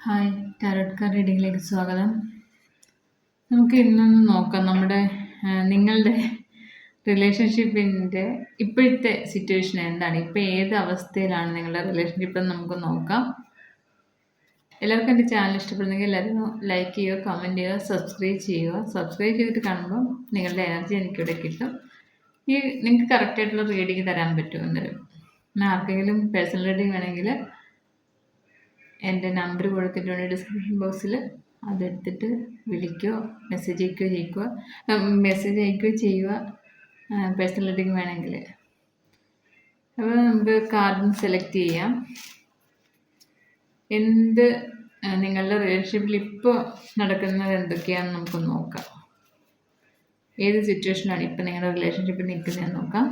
Hi, tarot card റീഡിങ്ങിലേക്ക് സ്വാഗതം. നമുക്ക് ഇന്നൊന്ന് നോക്കാം നിങ്ങളുടെ റിലേഷൻഷിപ്പിൻ്റെ ഇപ്പോഴത്തെ സിറ്റുവേഷൻ എന്താണ്, ഇപ്പോൾ ഏത് അവസ്ഥയിലാണ് നിങ്ങളുടെ റിലേഷൻഷിപ്പ് എന്ന് നമുക്ക് നോക്കാം. എല്ലാവർക്കും എൻ്റെ ചാനൽ ഇഷ്ടപ്പെടുന്നെങ്കിൽ എല്ലാവരും ലൈക്ക് ചെയ്യുക, കമൻറ്റ് ചെയ്യുക, സബ്സ്ക്രൈബ് ചെയ്യുക. സബ്സ്ക്രൈബ് ചെയ്തിട്ട് കാണുമ്പോൾ നിങ്ങളുടെ എനർജി എനിക്കിവിടെ കിട്ടും. നിങ്ങൾക്ക് കറക്റ്റായിട്ടുള്ള റീഡിങ് തരാൻ പറ്റും. എന്നാലും ആർക്കെങ്കിലും പേഴ്സണൽ റീഡിങ് വേണമെങ്കിൽ എൻ്റെ നമ്പർ കൊടുത്തിട്ടുണ്ട് ഡിസ്ക്രിപ്ഷൻ ബോക്സിൽ. അതെടുത്തിട്ട് വിളിക്കുകയോ മെസ്സേജ് അയക്കുകയോ ചെയ്യുക പേഴ്സണൽ റീഡിങ് വേണമെങ്കിൽ. അപ്പോൾ നമുക്ക് കാർഡ് സെലക്ട് ചെയ്യാം. നിങ്ങളുടെ റിലേഷൻഷിപ്പിൽ ഇപ്പോൾ നടക്കുന്നത് എന്തൊക്കെയാണെന്ന് നമുക്ക് നോക്കാം. ഏത് സിറ്റുവേഷനാണ് ഇപ്പോൾ നിങ്ങളുടെ റിലേഷൻഷിപ്പിൽ നിൽക്കുന്നതെന്ന് നോക്കാം.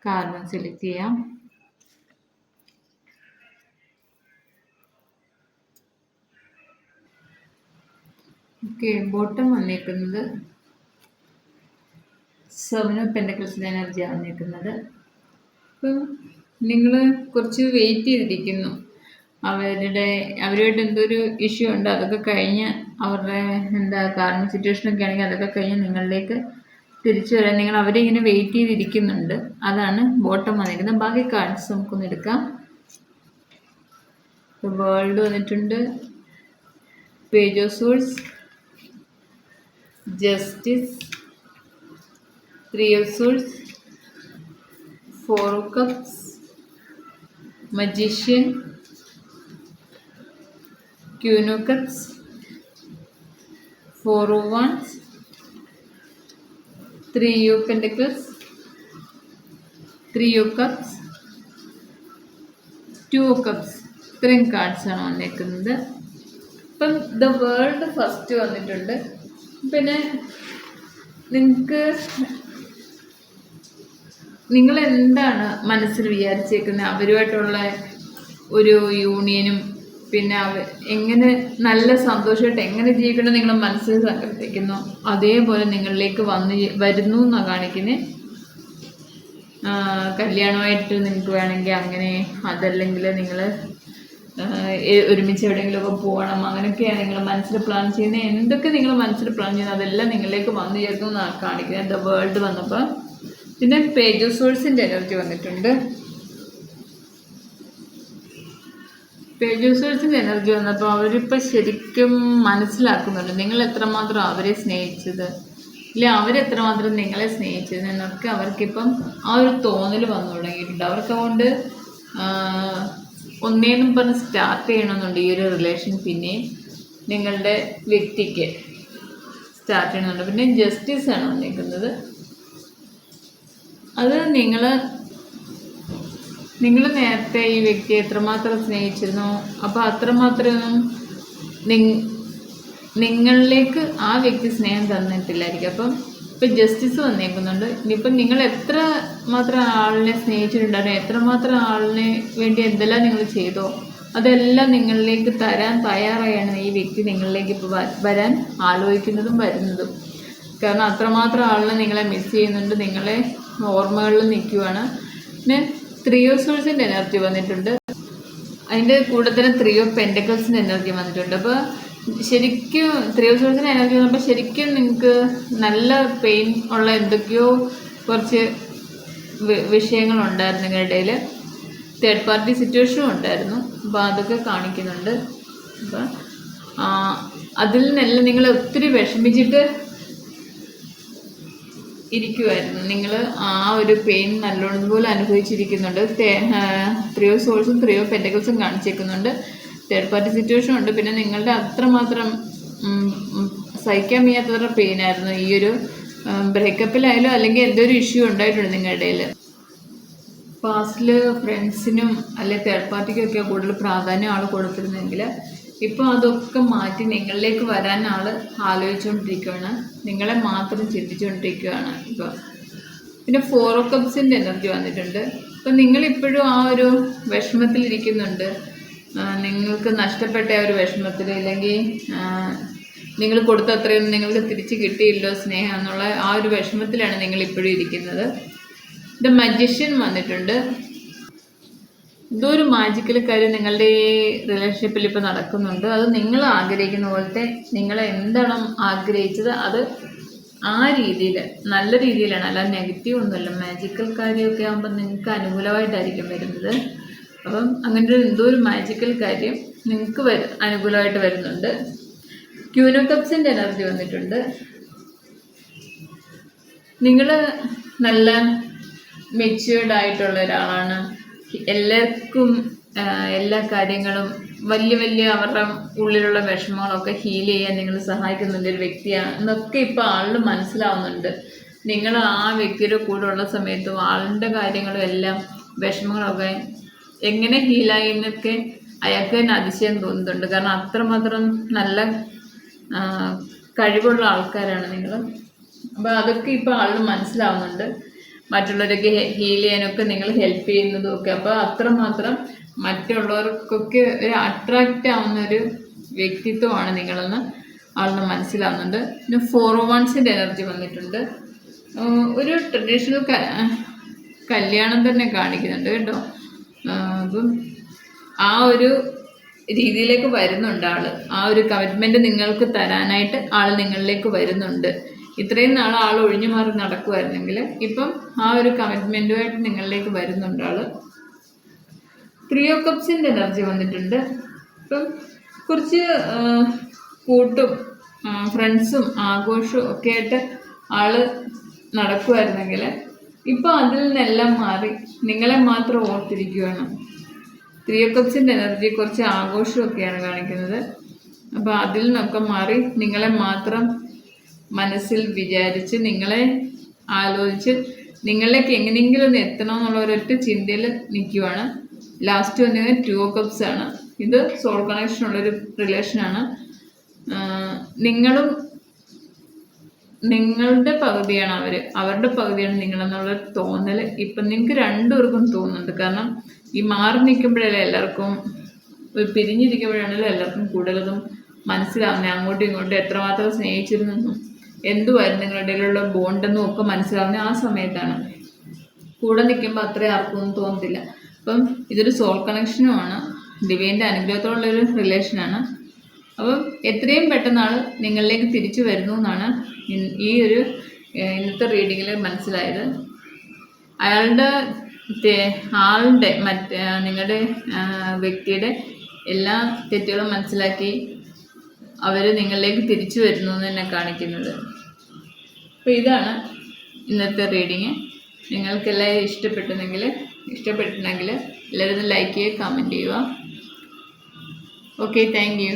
കാർഡ് സെലക്ട് ചെയ്യാം. ഓക്കെ, ബോട്ടം വന്നേക്കുന്നത് 7 ഓഫ് പെന്റക്കിൾസിൻ്റെ എനർജിയാണ് വന്നേക്കുന്നത്. അപ്പം നിങ്ങൾ കുറച്ച് വെയിറ്റ് ചെയ്തിരിക്കുന്നു. അവരുമായിട്ട് എന്തൊരു ഇഷ്യൂ ഉണ്ട്, അതൊക്കെ കഴിഞ്ഞ് അവരുടെ കാരണം സിറ്റുവേഷനൊക്കെ ആണെങ്കിൽ അതൊക്കെ കഴിഞ്ഞ് നിങ്ങളിലേക്ക് തിരിച്ചു വരാൻ നിങ്ങൾ അവരെ ഇങ്ങനെ വെയിറ്റ് ചെയ്തിരിക്കുന്നുണ്ട്. അതാണ് ബോട്ടം വന്നിരിക്കുന്നത്. ബാക്കി കാർഡ്സ് നമുക്കൊന്ന് എടുക്കാം. വേൾഡ് വന്നിട്ടുണ്ട്, page of swords, justice, 3 of swords, 4 of cups, magician, queen of cups, 4 of wands, 3 of pentacles, 3 of cups, 2 of cups. ഇത്രയും കാർഡ്സാണ് വന്നേക്കുന്നത്. അപ്പം ദ വേൾഡ് ഫസ്റ്റ് വന്നിട്ടുണ്ട്. പിന്നെ നിങ്ങൾ എന്താണ് മനസ്സിൽ വിചാരിച്ചേക്കുന്നത്, അവരുമായിട്ടുള്ള ഒരു യൂണിയനും പിന്നെ എങ്ങനെ നല്ല സന്തോഷമായിട്ട് എങ്ങനെ ജീവിക്കണം നിങ്ങൾ മനസ്സിൽ സങ്കല്പിക്കുന്നു, അതേപോലെ നിങ്ങളിലേക്ക് വരുന്നു എന്നാണ് കാണിക്കുന്നത്. കല്യാണമായിട്ട് നിങ്ങൾക്ക് വേണമെങ്കിൽ അങ്ങനെ, അതല്ലെങ്കിൽ നിങ്ങൾ ഒരുമിച്ച് എവിടെയെങ്കിലുമൊക്കെ പോകണം, അങ്ങനെയൊക്കെയാണ് നിങ്ങൾ മനസ്സിൽ പ്ലാൻ ചെയ്യുന്നത്. എന്തൊക്കെ നിങ്ങൾ മനസ്സിൽ പ്ലാൻ ചെയ്യുന്നത് അതെല്ലാം നിങ്ങളിലേക്ക് വന്നു ചേർന്നു എന്നാണ് കാണിക്കുന്നത് ദ വേൾഡ് വന്നപ്പോൾ. പിന്നെ പേജ് ഓഫ് സോഴ്സിൻ്റെ എനർജി വന്നിട്ടുണ്ട്. പേജ് ഓഫ് സോഴ്സിൻ്റെ എനർജി വന്നപ്പോൾ അവരിപ്പോൾ ശരിക്കും മനസ്സിലാക്കുന്നുണ്ട് നിങ്ങൾ എത്രമാത്രം അവരെ സ്നേഹിച്ചത്, ഇല്ല അവരെത്രമാത്രം നിങ്ങളെ സ്നേഹിച്ചത് എന്നൊക്കെ അവർക്കിപ്പം ആ ഒരു തോന്നൽ വന്നു തുടങ്ങിയിട്ടുണ്ട്. അവർക്കതുകൊണ്ട് ഒന്നേന്നും പറഞ്ഞ് സ്റ്റാർട്ട് ചെയ്യണമെന്നുണ്ട് ഈ ഒരു റിലേഷൻ. പിന്നെ നിങ്ങളുടെ വ്യക്തിക്ക് സ്റ്റാർട്ട് ചെയ്യണമെന്നുണ്ട്. പിന്നെ ജസ്റ്റിസ് ആണ് വന്നിരിക്കുന്നത്. അത് നിങ്ങൾ നേരത്തെ ഈ വ്യക്തിയെ എത്രമാത്രം സ്നേഹിച്ചിരുന്നു, അപ്പോൾ അത്രമാത്രമൊന്നും നിങ്ങളിലേക്ക് ആ വ്യക്തി സ്നേഹം തന്നിട്ടില്ലായിരിക്കും. അപ്പം ഇപ്പം ജസ്റ്റിസ് വന്നേക്കുന്നുണ്ട്. ഇനിയിപ്പം നിങ്ങൾ എത്ര മാത്രം ആളിനെ സ്നേഹിച്ചിട്ടുണ്ടായിരുന്നു, എത്രമാത്രം ആളിനെ വേണ്ടി എന്തെല്ലാം നിങ്ങൾ ചെയ്തോ അതെല്ലാം നിങ്ങളിലേക്ക് തരാൻ തയ്യാറായാണ് ഈ വ്യക്തി നിങ്ങളിലേക്ക് ഇപ്പോൾ വരാൻ ആലോചിക്കുന്നതും വരുന്നതും. കാരണം അത്രമാത്രം ആളിനെ നിങ്ങളെ മിസ് ചെയ്യുന്നുണ്ട്, നിങ്ങളെ ഓർമ്മകളിൽ നിൽക്കുവാണ്. പിന്നെ 3 of swordsൻ്റെ എനർജി വന്നിട്ടുണ്ട്. അതിൻ്റെ കൂടെ തന്നെ 3 of pentaclesൻ്റെ എനർജി വന്നിട്ടുണ്ട്. അപ്പോൾ ശരിക്കും 3 of swordsൻ്റെ എനർജി വന്നപ്പോൾ ശരിക്കും നിങ്ങൾക്ക് നല്ല പെയിൻ ഉള്ള എന്തൊക്കെയോ കുറച്ച് വിഷയങ്ങളുണ്ടായിരുന്നു നിങ്ങളുടെ ഇടയിൽ. തേർഡ് പാർട്ടി സിറ്റുവേഷനും ഉണ്ടായിരുന്നു. അപ്പോൾ അതൊക്കെ കാണിക്കുന്നുണ്ട്. അപ്പോൾ അതിൽ നിന്നെല്ലാം നിങ്ങൾ ഒത്തിരി വിഷമിച്ചിട്ട് ഇരിക്കുമായിരുന്നു. നിങ്ങൾ ആ ഒരു പെയിൻ നല്ലോണം പോലെ അനുഭവിച്ചിരിക്കുന്നുണ്ട്. 3 of swordsഉം 3 of pentaclesഉം കാണിച്ചേക്കുന്നുണ്ട്. തേർഡ് പാർട്ടി സിറ്റുവേഷൻ ഉണ്ട്. പിന്നെ നിങ്ങളുടെ അത്രമാത്രം സഹിക്കാൻ വയ്യാത്തത്ര പെയിനായിരുന്നു ഈ ഒരു ബ്രേക്കപ്പിലായാലും അല്ലെങ്കിൽ എന്തൊരു ഇഷ്യൂ ഉണ്ടായിട്ടുണ്ട് നിങ്ങളുടെ ഇടയിൽ. പാസ്റ്റിൽ ഫ്രണ്ട്സിനും അല്ലെങ്കിൽ തേർഡ് പാർട്ടിക്കൊക്കെ കൂടുതൽ പ്രാധാന്യം ആൾ കൊടുത്തിരുന്നെങ്കിൽ ഇപ്പോൾ അതൊക്കെ മാറ്റി നിങ്ങളിലേക്ക് വരാൻ ആൾ ആലോചിച്ചുകൊണ്ടിരിക്കുകയാണ്, നിങ്ങളെ മാത്രം ചിന്തിച്ചുകൊണ്ടിരിക്കുകയാണ് ഇപ്പോൾ. പിന്നെ 4 of cupsൻ്റെ എനർജി വന്നിട്ടുണ്ട്. അപ്പം നിങ്ങളിപ്പോഴും ആ ഒരു വിഷമത്തിലിരിക്കുന്നുണ്ട്. നിങ്ങൾക്ക് നഷ്ടപ്പെട്ട ഒരു വിഷമത്തിൽ, അല്ലെങ്കിൽ നിങ്ങൾ കൊടുത്ത അത്രയൊന്നും നിങ്ങൾക്ക് തിരിച്ച് കിട്ടിയില്ലോ സ്നേഹം എന്നുള്ള ആ ഒരു വിഷമത്തിലാണ് നിങ്ങൾ ഇപ്പോഴും ഇരിക്കുന്നത്. ദ മജീഷ്യൻ വന്നിട്ടുണ്ട്. എന്തോ ഒരു മാജിക്കൽ കാര്യം നിങ്ങളുടെ ഈ റിലേഷൻഷിപ്പിൽ ഇപ്പോൾ നടക്കുന്നുണ്ട്. അത് നിങ്ങൾ ആഗ്രഹിക്കുന്ന പോലത്തെ, നിങ്ങൾ എന്താണ് ആഗ്രഹിച്ചത് അത് ആ രീതിയിൽ, നല്ല രീതിയിലാണ്, അല്ല നെഗറ്റീവ് ഒന്നുമല്ല. മാജിക്കൽ കാര്യമൊക്കെ ആകുമ്പോൾ നിങ്ങൾക്ക് അനുകൂലമായിട്ടായിരിക്കും വരുന്നത്. അപ്പം അങ്ങനെ ഒരു എന്തോ ഒരു മാജിക്കൽ കാര്യം നിങ്ങൾക്ക് അനുകൂലമായിട്ട് വരുന്നുണ്ട്. ക്യൂൻ ഓഫ് കപ്സിൻ്റെ എനർജി വന്നിട്ടുണ്ട്. നിങ്ങൾ നല്ല മെച്യൂർഡ് ആയിട്ടുള്ള ഒരാളാണ്. എല്ലാവർക്കും എല്ലാ കാര്യങ്ങളും വലിയ അവരുടെ ഉള്ളിലുള്ള വിഷമങ്ങളൊക്കെ ഹീൽ ചെയ്യാൻ നിങ്ങൾ സഹായിക്കുന്നുണ്ട് ഒരു വ്യക്തിയാണ് എന്നൊക്കെ ഇപ്പോൾ ആളിന് മനസ്സിലാവുന്നുണ്ട്. നിങ്ങൾ ആ വ്യക്തിയുടെ കൂടെ ഉള്ള സമയത്തും ആളിൻ്റെ കാര്യങ്ങളും എല്ലാം വിഷമങ്ങളൊക്കെ എങ്ങനെ ഹീലായി എന്നൊക്കെ അയാൾക്ക് തന്നെ അതിശയം തോന്നുന്നുണ്ട്. കാരണം അത്രമാത്രം നല്ല കഴിവുള്ള ആൾക്കാരാണ് നിങ്ങൾ. അപ്പോൾ അതൊക്കെ ഇപ്പോൾ ആളിന് മനസ്സിലാവുന്നുണ്ട്. മറ്റുള്ളവരൊക്കെ ഹീൽ ചെയ്യാനൊക്കെ നിങ്ങൾ ഹെൽപ്പ് ചെയ്യുന്നതും ഒക്കെ. അപ്പോൾ അത്രമാത്രം മറ്റുള്ളവർക്കൊക്കെ ഒരു അട്രാക്റ്റ് ആവുന്നൊരു വ്യക്തിത്വമാണ് നിങ്ങളെന്ന് ആളിന് മനസ്സിലാവുന്നുണ്ട്. പിന്നെ 4 of Wands എനർജി വന്നിട്ടുണ്ട്. ഒരു ട്രഡീഷണൽ കല്യാണം തന്നെ കാണിക്കുന്നുണ്ട് കേട്ടോ. അപ്പം ആ ഒരു രീതിയിലേക്ക് വരുന്നുണ്ട് ആള്. ആ ഒരു കമ്മിറ്റ്മെൻറ്റ് നിങ്ങൾക്ക് തരാനായിട്ട് ആൾ നിങ്ങളിലേക്ക് വരുന്നുണ്ട്. ഇത്രയും നാൾ ആൾ ഒഴിഞ്ഞു മാറി നടക്കുമായിരുന്നെങ്കിൽ ഇപ്പം ആ ഒരു കമ്മിറ്റ്മെൻറ്റുമായിട്ട് നിങ്ങളിലേക്ക് വരുന്നുണ്ട് ആൾ. 3 of Cups എനർജി വന്നിട്ടുണ്ട്. ഇപ്പം കുറച്ച് കൂട്ടും ഫ്രണ്ട്സും ആഘോഷവും ഒക്കെ ആയിട്ട് ആൾ നടക്കുമായിരുന്നെങ്കിൽ ഇപ്പോൾ അതിൽ നിന്നെല്ലാം മാറി നിങ്ങളെ മാത്രം ഓർത്തിരിക്കുകയാണ്. 3 of Cups എനർജി കുറച്ച് ആഘോഷമൊക്കെയാണ് കാണിക്കുന്നത്. അപ്പോൾ അതിൽ നിന്നൊക്കെ മാറി നിങ്ങളെ മാത്രം മനസ്സിൽ വിചാരിച്ച്, നിങ്ങളെ ആലോചിച്ച്, നിങ്ങളിലേക്ക് എങ്ങനെയെങ്കിലും ഒന്ന് എത്തണമെന്നുള്ള ഒരൊറ്റ ചിന്തയിൽ നിൽക്കുവാണ്. ലാസ്റ്റ് വന്നത് 2 of Cups ആണ്. ഇത് സോൾ കണക്ഷനുള്ളൊരു റിലേഷനാണ്. നിങ്ങളും നിങ്ങളുടെ പകുതിയാണ് അവരുടെ പകുതിയാണ് നിങ്ങളെന്നുള്ളൊരു തോന്നൽ ഇപ്പം നിങ്ങൾക്ക് രണ്ടുപേർക്കും തോന്നുന്നുണ്ട്. കാരണം ഈ മാറി നിൽക്കുമ്പോഴല്ലേ എല്ലാവർക്കും, പിരിഞ്ഞിരിക്കുമ്പോഴാണല്ലോ എല്ലാവർക്കും കൂടുതലതും മനസ്സിലാവുന്നത്. അങ്ങോട്ടും ഇങ്ങോട്ടും എത്രമാത്രം സ്നേഹിച്ചിരുന്നെന്നും എന്തുമായിരുന്നു നിങ്ങളുടെ ഇടയിലുള്ള ബോണ്ടെന്നും ഒക്കെ മനസ്സിലാവുന്നത് ആ സമയത്താണ്. കൂടെ നിൽക്കുമ്പോൾ അത്രയും ആർക്കൊന്നും തോന്നത്തില്ല. അപ്പം ഇതൊരു സോൾ കണക്ഷനുമാണ്, ഡിവൈൻ്റെ അനുഗ്രഹത്തോടുള്ളൊരു റിലേഷനാണ്. അപ്പം എത്രയും പെട്ടെന്ന് ആൾ നിങ്ങളിലേക്ക് തിരിച്ചു വരുന്നു എന്നാണ് ഈ ഒരു ഇന്നത്തെ റീഡിങ്ങിൽ മനസ്സിലായത്. ആളുടെ നിങ്ങളുടെ വ്യക്തിയുടെ എല്ലാ തെറ്റുകളും മനസ്സിലാക്കി അവർ നിങ്ങളിലേക്ക് തിരിച്ചു വരുന്നു എന്ന് തന്നെ കാണിക്കുന്നത്. അപ്പോൾ ഇതാണ് ഇന്നത്തെ റീഡിങ്. നിങ്ങൾക്കെല്ലാം ഇഷ്ടപ്പെട്ടിട്ടുണ്ടെങ്കിൽ എല്ലാവരും ലൈക്ക് ചെയ്യുക, കമൻറ്റ് ചെയ്യുക. Okay, thank you.